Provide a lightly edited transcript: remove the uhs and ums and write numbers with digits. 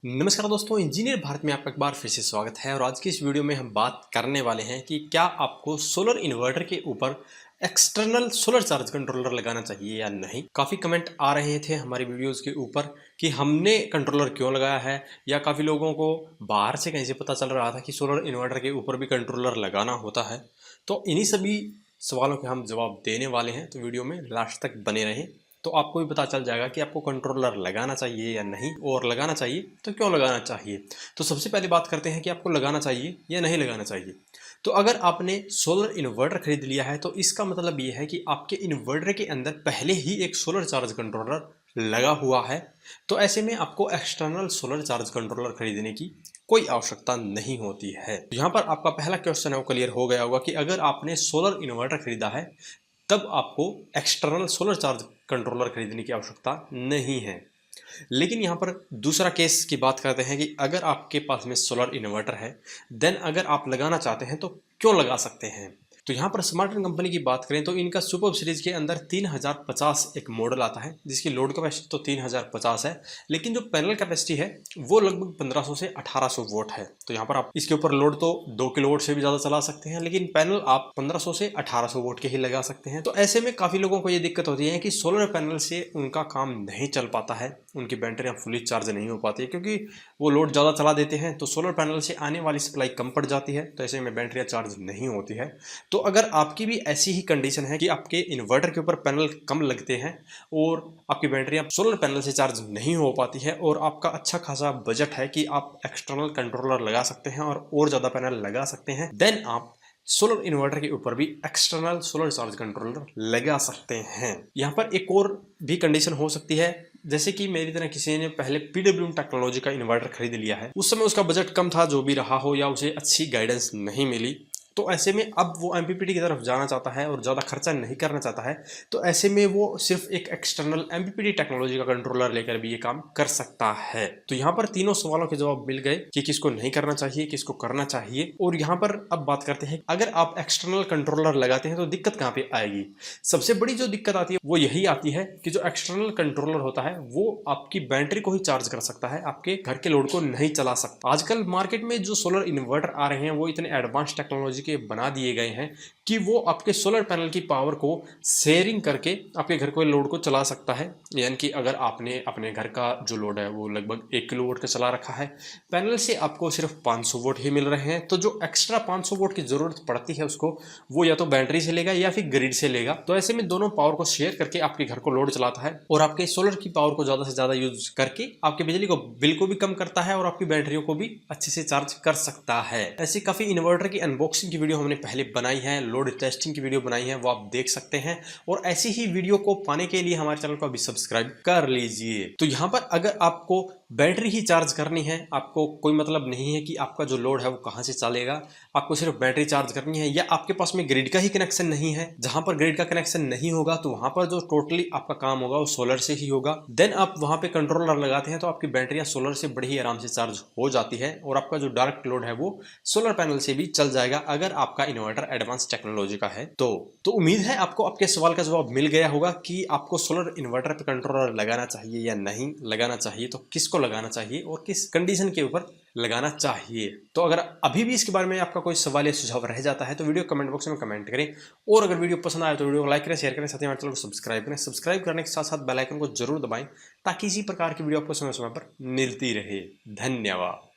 नमस्कार दोस्तों, इंजीनियर भारत में आपका एक बार फिर से स्वागत है। और आज की इस वीडियो में हम बात करने वाले हैं कि क्या आपको सोलर इन्वर्टर के ऊपर एक्सटर्नल सोलर चार्ज कंट्रोलर लगाना चाहिए या नहीं। काफ़ी कमेंट आ रहे थे हमारी वीडियोस के ऊपर कि हमने कंट्रोलर क्यों लगाया है, या काफ़ी लोगों को बाहर से कहीं से पता चल रहा था कि सोलर इन्वर्टर के ऊपर भी कंट्रोलर लगाना होता है। तो इन्हीं सभी सवालों के हम जवाब देने वाले हैं, तो वीडियो में लास्ट तक बने रहें तो आपको भी पता चल जाएगा कि आपको कंट्रोलर लगाना चाहिए या नहीं, और लगाना चाहिए तो क्यों लगाना चाहिए। तो सबसे पहले बात करते हैं कि आपको लगाना चाहिए या नहीं लगाना चाहिए। तो अगर आपने सोलर इन्वर्टर खरीद लिया है तो इसका मतलब ये है कि आपके इन्वर्टर के अंदर पहले ही एक सोलर चार्ज कंट्रोलर लगा हुआ है। तो ऐसे में आपको एक्सटर्नल सोलर चार्ज कंट्रोलर खरीदने की कोई आवश्यकता नहीं होती है। तो यहाँ पर आपका पहला क्वेश्चन है वो क्लियर हो गया होगा कि अगर आपने सोलर इन्वर्टर खरीदा है तब आपको एक्सटर्नल सोलर चार्ज कंट्रोलर खरीदने की आवश्यकता नहीं है। लेकिन यहाँ पर दूसरा केस की बात करते हैं कि अगर आपके पास में सोलर इन्वर्टर है, देन अगर आप लगाना चाहते हैं तो क्यों लगा सकते हैं। तो यहाँ पर स्मार्टन कंपनी की बात करें तो इनका सुपर सीरीज के अंदर 3050 एक मॉडल आता है जिसकी लोड कैपेसिटी तो 3050 है, लेकिन जो पैनल कैपेसिटी है वो लगभग 1500 से 1800 वोट है। तो यहाँ पर आप इसके ऊपर लोड तो 2 किलोवाट से भी ज़्यादा चला सकते हैं, लेकिन पैनल आप 1500 से 1800 वोट के ही लगा सकते हैं। तो ऐसे में काफ़ी लोगों को ये दिक्कत होती है कि सोलर पैनल से उनका काम नहीं चल पाता है, उनकी बैटरियाँ फुली चार्ज नहीं हो पाती है क्योंकि वो लोड ज़्यादा चला देते हैं। तो सोलर पैनल से आने वाली सप्लाई कम पड़ जाती है, तो ऐसे में बैटरियाँ चार्ज नहीं होती है। तो अगर आपकी भी ऐसी ही कंडीशन है कि आपके इन्वर्टर के ऊपर पैनल कम लगते हैं और आपकी बैटरियाँ सोलर पैनल से चार्ज नहीं हो पाती है, और आपका अच्छा खासा बजट है कि आप एक्सटर्नल कंट्रोलर लगा सकते हैं और ज़्यादा पैनल लगा सकते हैं, देन आप सोलर इन्वर्टर के ऊपर भी एक्सटर्नल सोलर चार्ज कंट्रोलर लगा सकते हैं। यहाँ पर एक और भी कंडीशन हो सकती है, जैसे कि मेरी तरह किसी ने पहले PWM टेक्नोलॉजी का इन्वर्टर खरीद लिया है, उस समय उसका बजट कम था जो भी रहा हो, या उसे अच्छी गाइडेंस नहीं मिली, तो ऐसे में अब वो MPPT की तरफ जाना चाहता है और ज़्यादा खर्चा नहीं करना चाहता है। तो ऐसे में वो सिर्फ एक एक्सटर्नल MPPT टेक्नोलॉजी का कंट्रोलर लेकर भी ये काम कर सकता है। तो यहाँ पर तीनों सवालों के जवाब मिल गए कि किसको नहीं करना चाहिए, किसको करना चाहिए। और यहाँ पर अब बात करते हैं, अगर आप एक्सटर्नल कंट्रोलर लगाते हैं तो दिक्कत कहाँ पे आएगी। सबसे बड़ी जो दिक्कत आती है वो यही आती है कि जो एक्सटर्नल कंट्रोलर होता है वो आपकी बैटरी को ही चार्ज कर सकता है, आपके घर के लोड को नहीं चला सकता। आजकल मार्केट में जो सोलर इन्वर्टर आ रहे हैं वो इतने एडवांस टेक्नोलॉजी के बना दिए गए हैं कि वो आपके सोलर पैनल की पावर को शेयरिंग करके आपके घर को लोड को चला सकता है। यानी कि अगर आपने अपने घर का जो लोड है वो लगभग 1 किलोवाट का चला रखा है, पैनल से आपको सिर्फ 500 वोट ही मिल रहे हैं, तो जो एक्स्ट्रा 500 वोट की जरूरत पड़ती है उसको वो या तो बैटरी से लेगा या फिर ग्रिड से लेगा। तो ऐसे में दोनों पावर को शेयर करके आपके घर को लोड चलाता है और आपके सोलर की पावर को ज़्यादा से ज़्यादा यूज करके आपके बिजली को बिल को भी कम करता है और आपकी बैटरियों को भी अच्छे से चार्ज कर सकता है। ऐसी काफ़ी इन्वर्टर की अनबॉक्सिंग की वीडियो हमने पहले बनाई है, लोड टेस्टिंग की वीडियो बनाई है, वो आप देख सकते हैं। और ऐसी ही वीडियो को पाने के लिए हमारे चैनल को अभी सब्सक्राइब कर लीजिए। तो यहाँ पर अगर आपको बैटरी ही चार्ज करनी है, आपको कोई मतलब नहीं है कि आपका जो लोड है वो कहाँ से चलेगा, आपको सिर्फ बैटरी चार्ज करनी है, या आपके पास में ग्रिड का ही कनेक्शन नहीं है, जहां पर ग्रिड का कनेक्शन नहीं होगा तो वहां पर जो टोटली आपका काम होगा वो सोलर से ही होगा, देन आप वहां पे कंट्रोलर लगाते हैं तो आपकी बैटरियां सोलर से बड़ी ही आराम से चार्ज हो जाती है और आपका जो डायरेक्ट लोड है वो सोलर पैनल से भी चल जाएगा अगर आपका इन्वर्टर एडवांस टेक्नोलॉजी का है। तो उम्मीद है आपको आपके सवाल का जवाब मिल गया होगा कि आपको सोलर इन्वर्टर पे कंट्रोलर लगाना चाहिए या नहीं लगाना चाहिए, तो किसको लगाना चाहिए और किस कंडीशन के ऊपर लगाना चाहिए। तो अगर अभी भी इसके बारे में आपका कोई सवाल या सुझाव रह जाता है तो वीडियो कमेंट बॉक्स में कमेंट करें, और अगर वीडियो पसंद आए तो वीडियो को लाइक करें, शेयर करें, साथ ही हमारे चैनल को सब्सक्राइब करें। सब्सक्राइब करने के साथ साथ बेल आइकन को जरूर दबाएं ताकि इसी प्रकार की वीडियो आपको समय समय पर मिलती रहे। धन्यवाद।